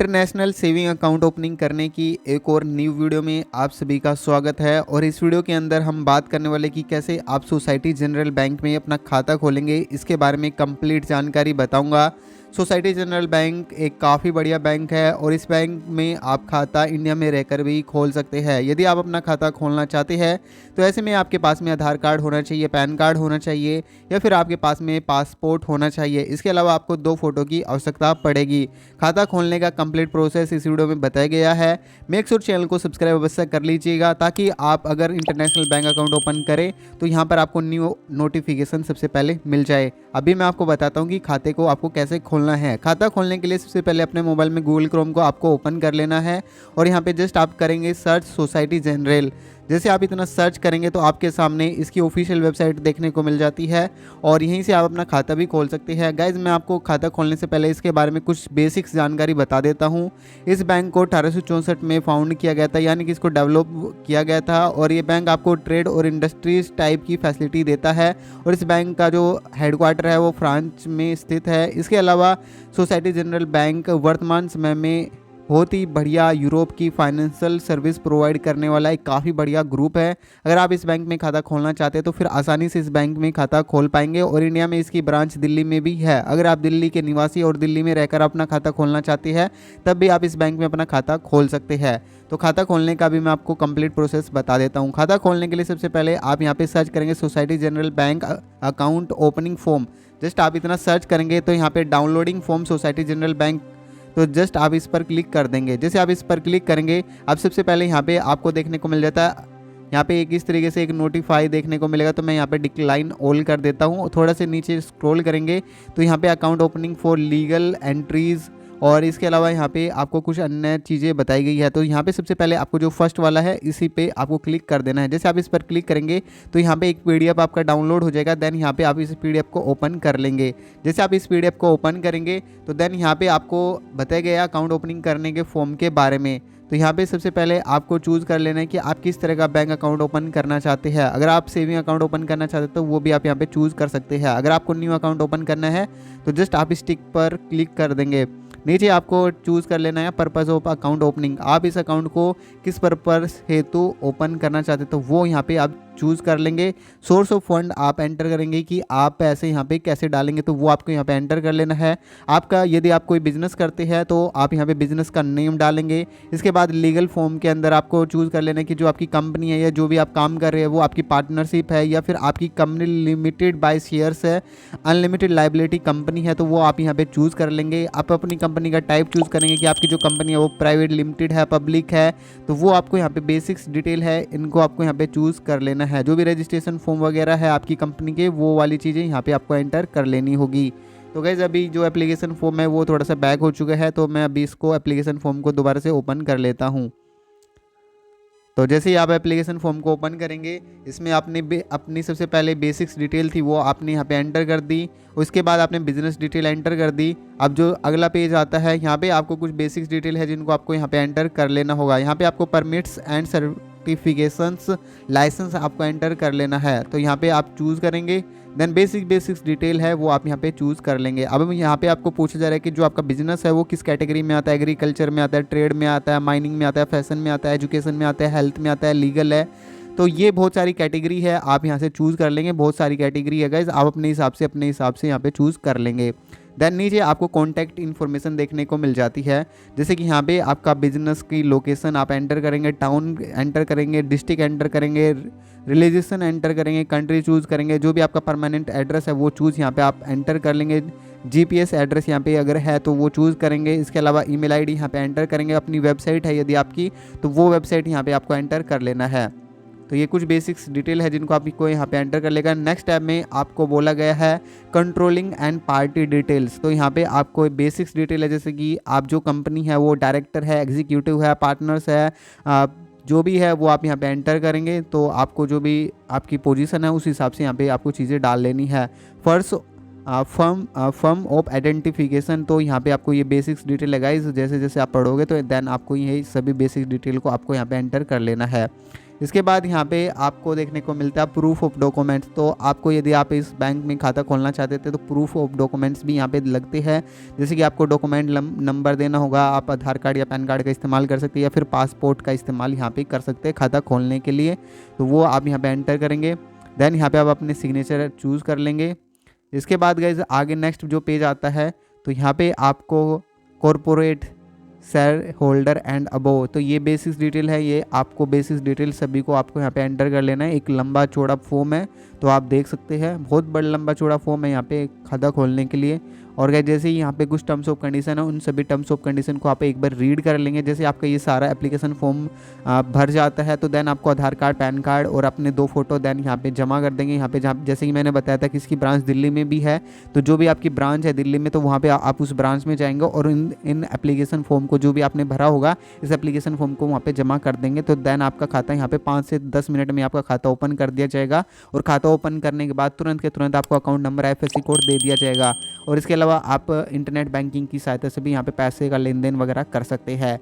International saving account opening करने की एक और न्यू वीडियो में आप सभी का स्वागत है। और इस वीडियो के अंदर हम बात करने वाले कि कैसे आप सोसाइटी जनरल बैंक में अपना खाता खोलेंगे, इसके बारे में कंप्लीट जानकारी बताऊंगा। सोसाइटी जनरल बैंक एक काफ़ी बढ़िया बैंक है और इस बैंक में आप खाता इंडिया में रहकर भी खोल सकते हैं। यदि आप अपना खाता खोलना चाहते हैं तो ऐसे में आपके पास में आधार कार्ड होना चाहिए, पैन कार्ड होना चाहिए या फिर आपके पास में पासपोर्ट होना चाहिए। इसके अलावा आपको 2 फोटो की आवश्यकता पड़ेगी। खाता खोलने का कंप्लीट प्रोसेस इस वीडियो में बताया गया है। मेक श्योर चैनल को सब्सक्राइब अवश्य कर लीजिएगा ताकि आप अगर इंटरनेशनल बैंक अकाउंट ओपन करें तो यहाँ पर आपको न्यू नोटिफिकेशन सबसे पहले मिल जाए। अभी मैं आपको बताता हूँ कि खाते को आपको कैसे खोलना है। खाता खोलने के लिए सबसे पहले अपने मोबाइल में गूगल क्रोम को आपको ओपन कर लेना है और यहाँ पे जस्ट आप करेंगे सर्च सोसाइटी जनरल। जैसे आप इतना सर्च करेंगे तो आपके सामने इसकी ऑफिशियल वेबसाइट देखने को मिल जाती है और यहीं से आप अपना खाता भी खोल सकते हैं। गाइज, मैं आपको खाता खोलने से पहले इसके बारे में कुछ बेसिक्स जानकारी बता देता हूँ। इस बैंक को 1864 में फाउंड किया गया था, यानी कि इसको डेवलप किया गया था और ये बैंक आपको ट्रेड और इंडस्ट्रीज टाइप की फैसिलिटी देता है और इस बैंक का जो हेडक्वार्टर है वो फ्रांस में स्थित है। इसके अलावा सोसाइटी जनरल बैंक वर्तमान समय में बहुत ही बढ़िया यूरोप की फाइनेंशियल सर्विस प्रोवाइड करने वाला एक काफ़ी बढ़िया ग्रुप है। अगर आप इस बैंक में खाता खोलना चाहते हैं तो फिर आसानी से इस बैंक में खाता खोल पाएंगे और इंडिया में इसकी ब्रांच दिल्ली में भी है। अगर आप दिल्ली के निवासी और दिल्ली में रहकर अपना खाता खोलना चाहते हैं तब भी आप इस बैंक में अपना खाता खोल सकते हैं। तो खाता खोलने का भी मैं आपको कंप्लीट प्रोसेस बता देता हूँ। खाता खोलने के लिए सबसे पहले आप यहाँ पे सर्च करेंगे society general bank account opening form. Just आप इतना सर्च करेंगे तो यहाँ पे downloading form society general bank, तो जस्ट आप इस पर क्लिक कर देंगे। जैसे आप इस पर क्लिक करेंगे आप सबसे पहले यहाँ पे आपको देखने को मिल जाता है, यहाँ पे एक इस तरीके से एक नोटिफाई देखने को मिलेगा। तो मैं यहाँ पे डिक्लाइन ऑल कर देता हूँ। थोड़ा से नीचे स्क्रॉल करेंगे तो यहाँ पे account opening for legal entries और इसके अलावा यहाँ पे आपको कुछ अन्य चीज़ें बताई गई है। तो यहाँ पे सबसे पहले आपको जो फर्स्ट वाला है इसी पे आपको क्लिक कर देना है। जैसे आप इस पर क्लिक करेंगे तो यहाँ पे एक पीडीएफ आपका डाउनलोड हो जाएगा। देन यहाँ पे आप इस पीडीएफ को ओपन कर लेंगे। जैसे आप इस पीडीएफ को ओपन करेंगे तो देन यहाँ पे आपको बताया गया अकाउंट ओपनिंग करने के फॉर्म के बारे में। तो यहाँ पे सबसे पहले आपको चूज़ कर लेना है कि आप किस तरह का बैंक अकाउंट ओपन करना चाहते हैं। अगर आप सेविंग अकाउंट ओपन करना चाहते हैं तो वो भी आप यहाँ पे चूज़ कर सकते हैं। अगर आपको न्यू अकाउंट ओपन करना है तो जस्ट आप इस टिक पर क्लिक कर देंगे। नीचे आपको चूज़ कर लेना है पर्पस ऑफ अकाउंट ओपनिंग। आप इस अकाउंट को किस पर्पस हेतु ओपन करना चाहते हैं तो वो यहाँ पे आप चूज़ कर लेंगे। सोर्स ऑफ फंड आप एंटर करेंगे कि आप पैसे यहाँ पे कैसे डालेंगे, तो वो आपको यहाँ पे एंटर कर लेना है। आपका यदि आप कोई बिजनेस करते हैं तो आप यहाँ पे बिजनेस का नेम डालेंगे। इसके बाद लीगल फॉर्म के अंदर आपको चूज़ कर लेना है कि जो आपकी कंपनी है या जो भी आप काम कर रहे हैं वो आपकी पार्टनरशिप है या फिर आपकी कंपनी लिमिटेड बाय शेयर्स है, अनलिमिटेड लाइबिलिटी कंपनी है, तो वो आप यहाँ पे चूज़ कर लेंगे। आप अपनी कंपनी का टाइप चूज़ करेंगे कि आपकी जो कंपनी है वो प्राइवेट लिमिटेड है, पब्लिक है, तो वो आपको यहाँ पे बेसिक्स डिटेल है इनको आपको यहाँ पे चूज़ कर लेना है। जो भी रजिस्ट्रेशन फॉर्म वगैरह है आपकी कंपनी के वो वाली चीज़ें यहाँ पे आपको एंटर कर लेनी होगी। तो गाइस, अभी जो एप्लीकेशन फॉर्म है वो थोड़ा सा बैक हो चुका है तो मैं अभी इसको एप्लीकेशन फॉर्म को दोबारा से ओपन कर लेता हूँ। तो जैसे ही आप एप्लीकेशन फॉर्म को ओपन करेंगे इसमें आपने अपनी सबसे पहले बेसिक्स डिटेल थी वो आपने यहाँ पे एंटर कर दी। उसके बाद आपने बिजनेस डिटेल एंटर कर दी। अब जो अगला पेज आता है यहाँ पे आपको कुछ बेसिक्स डिटेल है जिनको आपको यहाँ पे एंटर कर लेना होगा। यहाँ पे आपको परमिट्स एंड सर्टिफिकेशंस लाइसेंस आपको एंटर कर लेना है, तो यहाँ पे आप चूज़ करेंगे। देन बेसिक्स डिटेल है वो आप यहाँ पे चूज़ कर लेंगे। अब यहाँ पे आपको पूछा जा रहा है कि जो आपका बिजनेस है वो किस कैटेगरी में आता है, एग्रीकल्चर में आता है, ट्रेड में आता है, माइनिंग में आता है, फैशन में आता है, एजुकेशन में आता है, हेल्थ में आता है, लीगल है। तो ये बहुत सारी कैटेगरी है, आप यहाँ से चूज़ कर लेंगे। बहुत सारी कैटेगरी है गाइज, आप अपने हिसाब से यहाँ पे चूज़ कर लेंगे। देन नीचे आपको कॉन्टैक्ट इन्फॉर्मेशन देखने को मिल जाती है। जैसे कि यहाँ पे आपका बिजनेस की लोकेशन आप एंटर करेंगे, टाउन एंटर करेंगे, डिस्ट्रिक्ट एंटर करेंगे, रिलीजियन एंटर करेंगे, कंट्री चूज़ करेंगे, जो भी आपका परमानेंट एड्रेस है वो चूज़ यहाँ पे आप एंटर कर लेंगे। जीपीएस एड्रेस यहाँ पे अगर है तो वो चूज़ करेंगे। इसके अलावा ईमेल आईडी यहाँ पे एंटर करेंगे। अपनी वेबसाइट है यदि आपकी तो वो वेबसाइट यहाँ पे आपको एंटर कर लेना है। तो ये कुछ बेसिक्स डिटेल है जिनको आपको यहाँ पे एंटर कर लेगा। नेक्स्ट टैब में आपको बोला गया है कंट्रोलिंग एंड पार्टी डिटेल्स। तो यहाँ पे आपको बेसिक्स डिटेल है जैसे कि आप जो कंपनी है वो डायरेक्टर है, एग्जीक्यूटिव है, पार्टनर्स है, जो भी है वो आप यहाँ पे एंटर करेंगे। तो आपको जो भी आपकी पोजीशन है उस हिसाब से यहाँ पे आपको चीज़ें डाल लेनी है। फर्स्ट फर्म ऑफ आइडेंटिफिकेशन, तो यहाँ पे आपको ये बेसिक्स डिटेल है गाइस। जैसे जैसे आप पढ़ोगे तो देन आपको ये सभी बेसिक डिटेल को आपको यहाँ पे एंटर कर लेना है। इसके बाद यहाँ पे आपको देखने को मिलता है प्रूफ ऑफ डॉक्यूमेंट्स। तो आपको यदि आप इस बैंक में खाता खोलना चाहते थे तो प्रूफ ऑफ डॉक्यूमेंट्स भी यहाँ पे लगते हैं, जैसे कि आपको डॉक्यूमेंट नंबर देना होगा, आप आधार कार्ड या पैन कार्ड का इस्तेमाल कर सकते हैं या फिर पासपोर्ट का इस्तेमाल यहाँ पे कर सकते हैं खाता खोलने के लिए। तो वो आप यहाँ पे एंटर करेंगे, देन यहाँ पे आप अपने सिग्नेचर चूज़ कर लेंगे। इसके बाद गाइस आगे नेक्स्ट जो पेज आता है तो यहाँ पे आपको corporate share holder and above, तो ये बेसिक डिटेल है, ये आपको बेसिक डिटेल सभी को आपको यहाँ पे एंटर कर लेना है। एक लंबा चौड़ा फॉर्म है, तो आप देख सकते हैं बहुत बड़ा लंबा चौड़ा फॉर्म है यहाँ पे खाता खोलने के लिए। और क्या जैसे ही यहाँ पे कुछ टर्म्स ऑफ कंडीशन है, उन सभी टर्म्स ऑफ कंडीशन को आप एक बार रीड कर लेंगे। जैसे आपका ये सारा एप्लीकेशन फॉर्म भर जाता है तो देन आपको आधार कार्ड, पैन कार्ड और अपने 2 फोटो देन यहाँ पे जमा कर देंगे। यहाँ पे जहाँ जैसे कि मैंने बताया था कि इसकी ब्रांच दिल्ली में भी है, तो जो भी आपकी ब्रांच है दिल्ली में तो वहाँ पे आप उस ब्रांच में जाएंगे और इन एप्लीकेशन फॉर्म को जो भी आपने भरा होगा इस एप्लीकेशन फॉर्म को वहाँ पे जमा कर देंगे। तो देन आपका खाता यहाँ पे 5 से 10 मिनट में आपका खाता ओपन कर दिया जाएगा और खाता ओपन करने के बाद तुरंत के तुरंत आपको अकाउंट नंबर, IFSC कोड दे दिया जाएगा। और इसके अलावा आप इंटरनेट बैंकिंग की सहायता से भी यहाँ पे पैसे का लेन देन वगैरह कर सकते हैं।